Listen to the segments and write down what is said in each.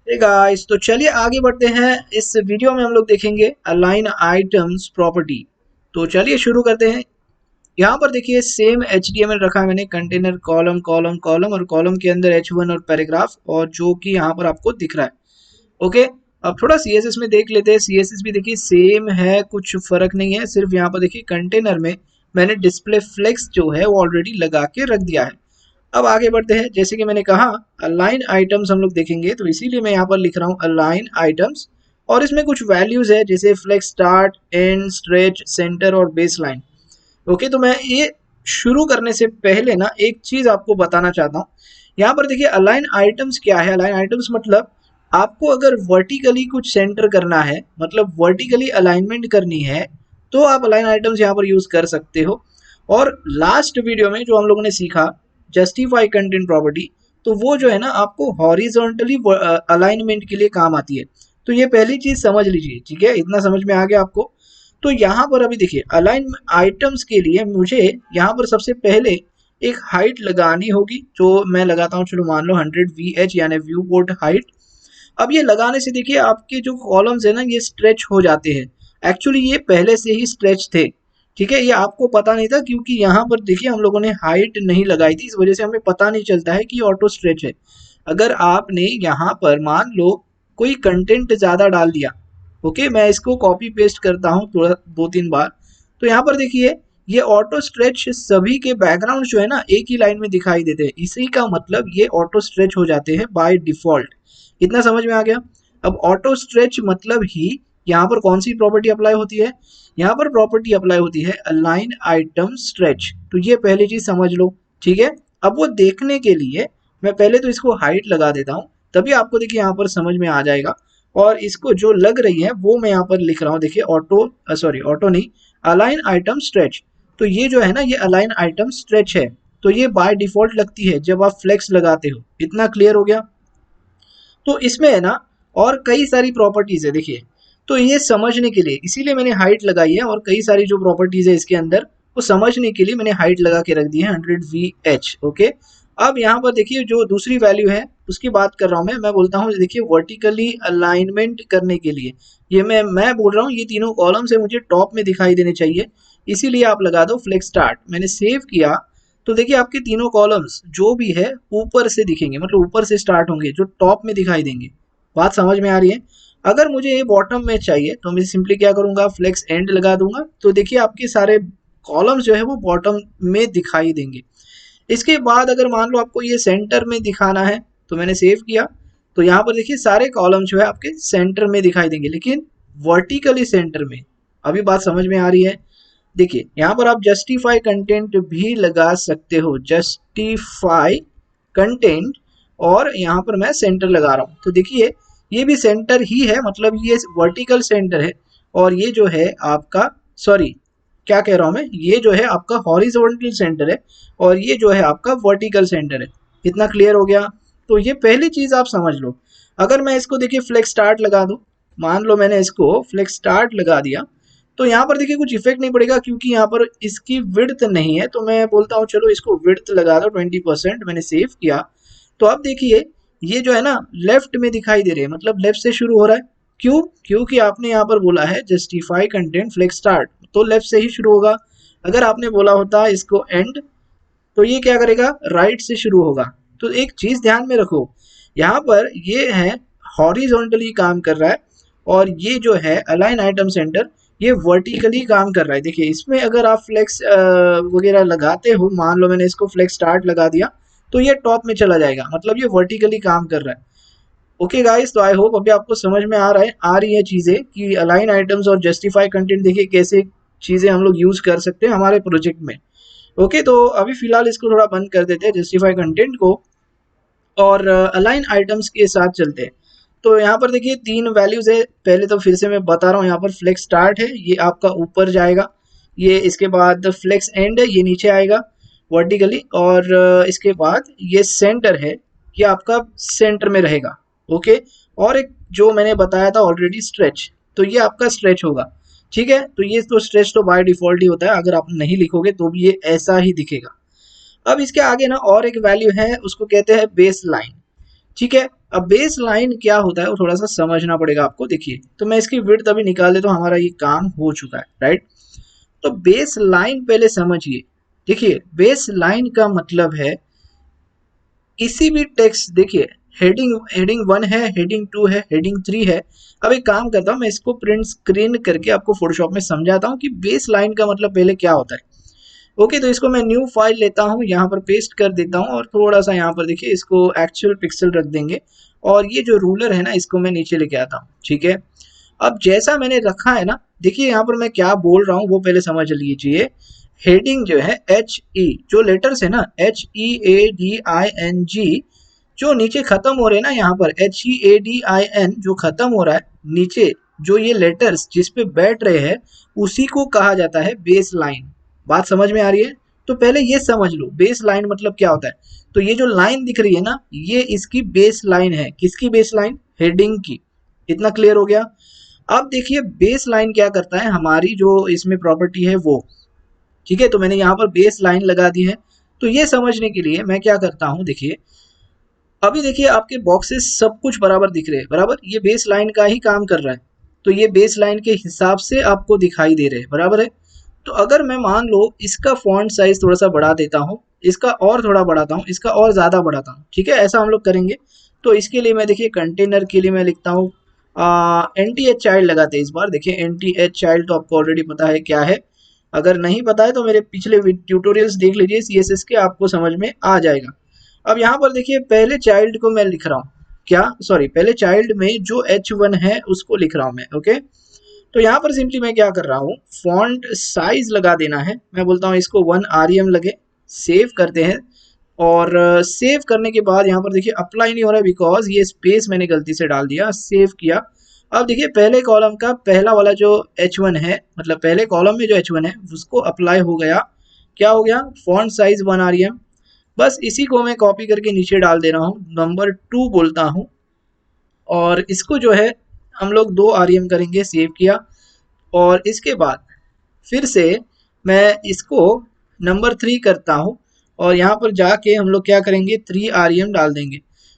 Hey guys, तो चलिए आगे बढ़ते हैं। इस वीडियो में हम लोग देखेंगे अलाइन आइटम्स प्रॉपर्टी। तो चलिए शुरू करते हैं। यहाँ पर देखिए सेम HTML रखा है मैंने, कंटेनर कॉलम कॉलम कॉलम और कॉलम के अंदर H1 और पैराग्राफ, और जो कि यहाँ पर आपको दिख रहा है। ओके, अब थोड़ा CSS में देख लेते हैं। CSS भी देखिए सेम है, कुछ फर्क नहीं है। सिर्फ यहाँ पर देखिए कंटेनर में मैंने डिस्प्ले फ्लेक्स जो है वो ऑलरेडी लगा के रख दिया है। अब आगे बढ़ते हैं। जैसे कि मैंने कहा अलाइन आइटम्स हम लोग देखेंगे, तो इसीलिए मैं यहाँ पर लिख रहा हूँ अलाइन आइटम्स, और इसमें कुछ वैल्यूज है जैसे flex start, end, stretch, centre और बेस लाइन। ओके, तो मैं ये शुरू करने से पहले ना एक चीज आपको बताना चाहता हूँ। यहाँ पर देखिए अलाइन आइटम्स क्या है। अलाइन आइटम्स मतलब आपको अगर वर्टिकली कुछ सेंटर करना है, मतलब वर्टिकली अलाइनमेंट करनी है, तो आप अलाइन आइटम्स यहाँ पर यूज कर सकते हो। और लास्ट वीडियो में जो हम लोगों ने सीखा जस्टिफाई कंटेंट प्रॉपर्टी, तो वो जो है ना आपको हॉरिजॉन्टली अलाइनमेंट के लिए काम आती है। तो ये पहली चीज समझ लीजिए, ठीक है, इतना समझ में आ गया आपको। तो यहाँ पर अभी देखिए अलाइन आइटम्स के लिए मुझे यहाँ पर सबसे पहले एक हाइट लगानी होगी, जो मैं लगाता हूँ। चलो मान लो 100 VH यानी व्यू पोर्ट हाइट। अब ये लगाने से देखिए आपके जो कॉलम्स है ना ये स्ट्रेच हो जाते हैं। एक्चुअली ये पहले से ही स्ट्रेच थे, ठीक है, ये आपको पता नहीं था क्योंकि यहाँ पर देखिए हम लोगों ने हाइट नहीं लगाई थी, इस वजह से हमें पता नहीं चलता है कि ऑटो स्ट्रेच है। अगर आपने यहाँ पर मान लो कोई कंटेंट ज़्यादा डाल दिया, ओके, मैं इसको कॉपी पेस्ट करता हूँ थोड़ा 2-3 बार, तो यहाँ पर देखिए ये ऑटो स्ट्रेच सभी के बैकग्राउंड जो है ना एक ही लाइन में दिखाई देते हैं। इसी का मतलब ये ऑटो स्ट्रेच हो जाते हैं बाय डिफॉल्ट। इतना समझ में आ गया। अब ऑटो स्ट्रेच मतलब ही यहाँ पर कौन सी प्रॉपर्टी अप्लाई होती है, यहाँ पर प्रॉपर्टी अप्लाई होती है अलाइन आइटम स्ट्रेच। तो ये पहली चीज समझ लो, ठीक है। अब वो देखने के लिए मैं पहले तो इसको हाइट लगा देता हूँ, तभी आपको देखिए यहाँ पर समझ में आ जाएगा। और इसको जो लग रही है वो मैं यहाँ पर लिख रहा हूँ, देखिए ऑटो, सॉरी ऑटो नहीं, अलाइन आइटम स्ट्रेच। तो ये जो है ना ये अलाइन आइटम स्ट्रेच है, तो ये बाय डिफॉल्ट लगती है जब आप फ्लेक्स लगाते हो। इतना क्लियर हो गया। तो इसमें है ना और कई सारी प्रॉपर्टीज है देखिए, तो ये समझने के लिए इसीलिए मैंने हाइट लगाई है, और कई सारी जो प्रॉपर्टीज है इसके अंदर वो समझने के लिए मैंने हाइट लगा के रख दी है 100 VH। ओके, अब यहाँ पर देखिए जो दूसरी वैल्यू है उसकी बात कर रहा हूँ मैं बोलता हूँ देखिए वर्टिकली अलाइनमेंट करने के लिए ये मैं बोल रहा हूँ ये तीनों कॉलम से मुझे टॉप में दिखाई देने चाहिए, इसीलिए आप लगा दो फ्लेक्स स्टार्ट। मैंने सेव किया तो देखिए आपके तीनों कॉलम्स जो भी है ऊपर से दिखेंगे, मतलब ऊपर से स्टार्ट होंगे, जो टॉप में दिखाई देंगे। बात समझ में आ रही है। अगर मुझे ये बॉटम में चाहिए तो मैं सिंपली क्या करूंगा, फ्लेक्स एंड लगा दूंगा, तो देखिए आपके सारे कॉलम्स जो है वो बॉटम में दिखाई देंगे। इसके बाद अगर मान लो आपको ये सेंटर में दिखाना है, तो मैंने सेव किया, तो यहाँ पर देखिए सारे कॉलम जो है आपके सेंटर में दिखाई देंगे, लेकिन वर्टिकली सेंटर में। अभी बात समझ में आ रही है। देखिए यहाँ पर आप जस्टिफाई कंटेंट भी लगा सकते हो, जस्टिफाई कंटेंट, और यहाँ पर मैं सेंटर लगा रहा हूँ। तो देखिए ये भी सेंटर ही है, मतलब ये वर्टिकल सेंटर है, और ये जो है आपका, सॉरी क्या कह रहा हूँ मैं, ये जो है आपका हॉरिजॉन्टल सेंटर है, और ये जो है आपका वर्टिकल सेंटर है। इतना क्लियर हो गया। तो ये पहली चीज आप समझ लो। अगर मैं इसको देखिए फ्लेक्स स्टार्ट लगा दूं, मान लो मैंने इसको फ्लेक्स स्टार्ट लगा दिया, तो यहाँ पर देखिए कुछ इफेक्ट नहीं पड़ेगा क्योंकि यहाँ पर इसकी विड्थ नहीं है। तो मैं बोलता हूँ चलो इसको विड्थ लगा दो 20%। मैंने सेव किया, तो अब देखिए ये जो है ना लेफ्ट में दिखाई दे रहे हैं, मतलब लेफ्ट से शुरू हो रहा है। क्यों? क्योंकि आपने यहाँ पर बोला है जस्टिफाई कंटेंट फ्लेक्स स्टार्ट, तो लेफ्ट से ही शुरू होगा। अगर आपने बोला होता इसको एंड, तो ये क्या करेगा, राइट से शुरू होगा। तो एक चीज ध्यान में रखो, यहाँ पर ये है हॉरिजॉन्टली काम कर रहा है, और ये जो है अलाइन आइटम सेंटर ये वर्टिकली काम कर रहा है। देखिए इसमें अगर आप फ्लेक्स वगैरह लगाते हो, मान लो मैंने इसको फ्लेक्स स्टार्ट लगा दिया, तो ये टॉप में चला जाएगा, मतलब ये वर्टिकली काम कर रहा है। ओके गाइस, तो आई होप अभी आपको समझ में आ रही है चीजें कि अलाइन आइटम्स और जस्टिफाई कंटेंट देखिए कैसे चीजें हम लोग यूज कर सकते हैं हमारे प्रोजेक्ट में। ओके, तो अभी फिलहाल इसको थोड़ा बंद कर देते हैं जस्टिफाई कंटेंट को, और अलाइन आइटम्स के साथ चलते हैं। तो यहाँ पर देखिए 3 वैल्यूज है। पहले तो फिर से मैं बता रहा हूँ, यहाँ पर फ्लेक्स स्टार्ट है, ये आपका ऊपर जाएगा, ये इसके बाद फ्लेक्स एंड है, ये नीचे आएगा वर्टिकली, और इसके बाद ये सेंटर है, ये आपका सेंटर में रहेगा। ओके, और एक जो मैंने बताया था ऑलरेडी स्ट्रेच, तो ये आपका स्ट्रेच होगा। ठीक है, तो ये तो स्ट्रेच तो बाय डिफॉल्ट ही होता है, अगर आप नहीं लिखोगे तो भी ये ऐसा ही दिखेगा। अब इसके आगे ना और एक वैल्यू है, उसको कहते हैं बेस लाइन। ठीक है, अब बेस लाइन क्या होता है वो थोड़ा सा समझना पड़ेगा आपको। देखिए तो मैं इसकी विड्थ अभी निकाल देता हूँ, हमारा ये काम हो चुका है राइट। तो बेस लाइन पहले समझिए। देखिए बेस लाइन का मतलब है किसी भी टेक्स्ट, देखिए हेडिंग हेडिंग 1 है, हेडिंग 2 है, हेडिंग 3 है। अब एक काम करता हूँ, मैं इसको प्रिंट स्क्रीन करके आपको फोटोशॉप में समझाता हूँ कि बेस लाइन का मतलब पहले क्या होता है। ओके तो इसको मैं न्यू फाइल लेता हूँ, यहाँ पर पेस्ट कर देता हूँ और थोड़ा सा यहाँ पर देखिए इसको एक्चुअल पिक्सल रख देंगे और ये जो रूलर है ना इसको मैं नीचे लेके आता हूँ। ठीक है, अब जैसा मैंने रखा है ना, देखिए यहाँ पर मैं क्या बोल रहा हूँ वो पहले समझ लीजिए। हेडिंग जो है एच ई, जो लेटर्स है ना HEADING, जो नीचे खत्म हो रहे हैं ना यहाँ पर HEADIN जो खत्म हो रहा है नीचे, जो ये लेटर्स जिस पे बैठ रहे हैं उसी को कहा जाता है बेस लाइन। बात समझ में आ रही है? तो पहले ये समझ लो बेस लाइन मतलब क्या होता है। तो ये जो लाइन दिख रही है ना ये इसकी बेस लाइन है। किसकी बेस लाइन? हेडिंग की। इतना क्लियर हो गया? अब देखिए बेस लाइन क्या करता है, हमारी जो इसमें प्रॉपर्टी है वो। ठीक है, तो मैंने यहाँ पर बेस लाइन लगा दी है। तो ये समझने के लिए मैं क्या करता हूँ, देखिए अभी देखिए आपके बॉक्सेस सब कुछ बराबर दिख रहे हैं, बराबर ये बेस लाइन का ही काम कर रहा है। तो ये बेस लाइन के हिसाब से आपको दिखाई दे रहे हैं, बराबर है। तो अगर मैं मान लो इसका फॉन्ट साइज थोड़ा सा बढ़ा देता हूँ, इसका और थोड़ा बढ़ाता हूँ, इसका और ज़्यादा बढ़ाता हूँ, ठीक है ऐसा हम लोग करेंगे। तो इसके लिए मैं देखिए कंटेनर के लिए मैं लिखता हूँ NTH चाइल्ड लगाते हैं इस बार। देखिए NTH चाइल्ड तो आपको ऑलरेडी पता है क्या है, अगर नहीं पता है तो मेरे पिछले ट्यूटोरियल्स देख लीजिए CSS के, आपको समझ में आ जाएगा। अब यहाँ पर देखिए पहले चाइल्ड को मैं लिख रहा हूँ, क्या सॉरी पहले चाइल्ड में जो H1 है उसको लिख रहा हूँ मैं। ओके तो यहाँ पर सिंपली मैं क्या कर रहा हूँ, फॉन्ट साइज लगा देना है। मैं बोलता हूँ इसको 1 RM लगे। सेव करते हैं और सेव करने के बाद यहाँ पर देखिए अप्लाई नहीं हो रहा है बिकॉज ये स्पेस मैंने गलती से डाल दिया। सेव किया। अब देखिए पहले कॉलम का पहला वाला जो H1 है, मतलब पहले कॉलम में जो H1 है उसको अप्लाई हो गया। क्या हो गया? Font size 1 RM। बस इसी को मैं कॉपी करके नीचे डाल दे रहा हूँ, नंबर 2 बोलता हूँ और इसको जो है हम लोग 2 RM करेंगे। सेव किया और इसके बाद फिर से मैं इसको नंबर 3 करता हूँ और यहाँ पर जाके हम लोग क्या करेंगे 3 RM डाल देंगे।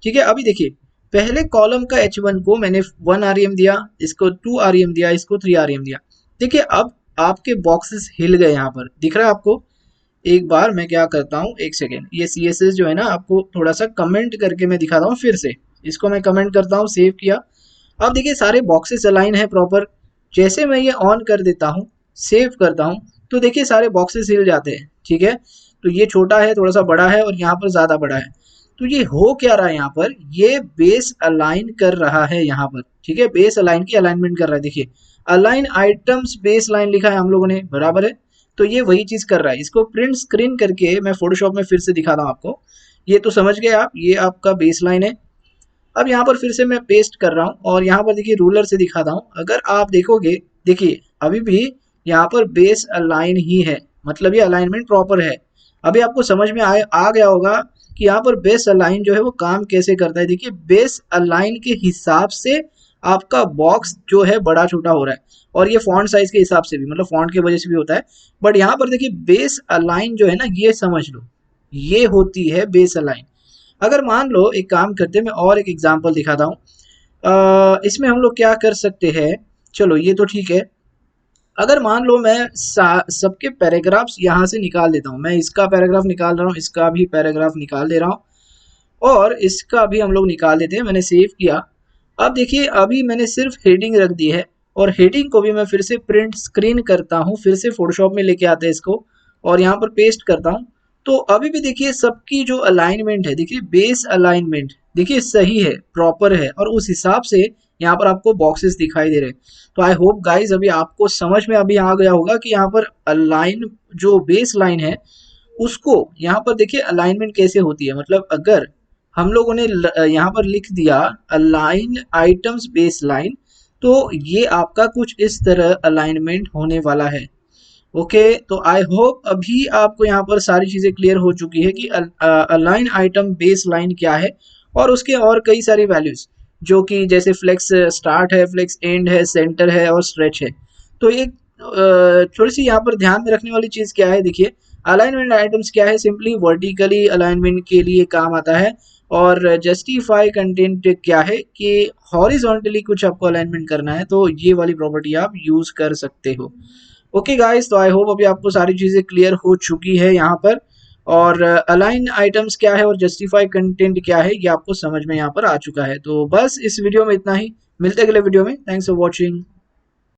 ठीक है, अभी देखिए पहले कॉलम का H1 को मैंने 1 RM दिया, इसको 2 RM दिया, इसको 3 RM दिया। देखिए अब आपके बॉक्सेस हिल गए, यहाँ पर दिख रहा है आपको। एक बार मैं क्या करता हूँ, एक सेकेंड, ये CSS जो है ना आपको थोड़ा सा कमेंट करके मैं दिखाता हूँ फिर से। इसको मैं कमेंट करता हूँ, सेव किया। अब देखिए सारे बॉक्सेस अलाइन है प्रॉपर। जैसे मैं ये ऑन कर देता हूँ, सेव करता हूँ, तो देखिए सारे बॉक्सेस हिल जाते हैं। ठीक है, तो ये छोटा है, थोड़ा सा बड़ा है और यहाँ पर ज़्यादा बड़ा है। तो ये हो क्या रहा है यहाँ पर, ये बेस अलाइन कर रहा है यहाँ पर। ठीक है, बेस अलाइन की अलाइनमेंट कर रहा है। देखिए अलाइन आइटम्स बेस लाइन लिखा है हम लोगों ने, बराबर है। तो ये वही चीज़ कर रहा है। इसको प्रिंट स्क्रीन करके मैं फोटोशॉप में फिर से दिखाता हूँ आपको। ये तो समझ गए आप, ये आपका बेस लाइन है। अब यहाँ पर फिर से मैं पेस्ट कर रहा हूँ और यहाँ पर देखिए रूलर से दिखाता हूँ। अगर आप देखोगे, देखिए अभी भी यहाँ पर बेस अलाइन ही है, मतलब ये अलाइनमेंट प्रॉपर है। अभी आपको समझ में आ गया होगा कि यहाँ पर बेस अलाइन जो है वो काम कैसे करता है। देखिए बेस अलाइन के हिसाब से आपका बॉक्स जो है बड़ा छोटा हो रहा है और ये फॉन्ट साइज के हिसाब से भी, मतलब फॉन्ट की वजह से भी होता है। बट यहाँ पर देखिए बेस अलाइन जो है ना, ये समझ लो ये होती है बेस अलाइन। अगर मान लो एक काम करते हैं, मैं और एक एग्जांपल दिखाता हूँ। इसमें हम लोग क्या कर सकते हैं, चलो ये तो ठीक है। अगर मान लो मैं सबके पैराग्राफ्स यहाँ से निकाल देता हूँ, मैं इसका पैराग्राफ निकाल रहा हूँ, इसका भी पैराग्राफ निकाल दे रहा हूँ और इसका भी हम लोग निकाल देते हैं। मैंने सेव किया। अब देखिए अभी मैंने सिर्फ हेडिंग रख दी है और हेडिंग को भी मैं फिर से प्रिंट स्क्रीन करता हूँ, फिर से फोटोशॉप में लेके आते हैं इसको और यहाँ पर पेस्ट करता हूँ। तो अभी भी देखिए सबकी जो अलाइनमेंट है, देखिए बेस अलाइनमेंट देखिए सही है, प्रॉपर है और उस हिसाब से यहाँ पर आपको बॉक्सेस दिखाई दे रहे हैं। तो आई होप गाइज अभी आपको समझ में अभी आ गया होगा कि यहाँ पर अलाइन जो बेस लाइन है उसको यहाँ पर देखिए अलाइनमेंट कैसे होती है। मतलब अगर हम लोगों ने यहाँ पर लिख दिया अलाइन आइटम्स बेस लाइन, तो ये आपका कुछ इस तरह अलाइनमेंट होने वाला है। ओके तो आई होप अभी आपको यहाँ पर सारी चीज़ें क्लियर हो चुकी है कि अलाइन आइटम बेस लाइन क्या है और उसके और कई सारी वैल्यूज, जो कि जैसे फ्लेक्स स्टार्ट है, फ्लेक्स एंड है, सेंटर है और स्ट्रेच है। तो एक थोड़ी सी यहाँ पर ध्यान में रखने वाली चीज़ क्या है, देखिए अलाइनमेंट आइटम्स क्या है, सिंपली वर्टिकली अलाइनमेंट के लिए काम आता है और जस्टिफाई कंटेंट क्या है कि हॉरिजॉन्टली कुछ आपको अलाइनमेंट करना है तो ये वाली प्रॉपर्टी आप यूज कर सकते हो। ओके गाइस, तो आई होप अभी आपको सारी चीज़ें क्लियर हो चुकी है यहाँ पर, और अलाइन आइटम्स क्या है और जस्टिफाई कंटेंट क्या है ये आपको समझ में यहाँ पर आ चुका है। तो बस इस वीडियो में इतना ही, मिलते हैं अगले वीडियो में। Thanks for watching.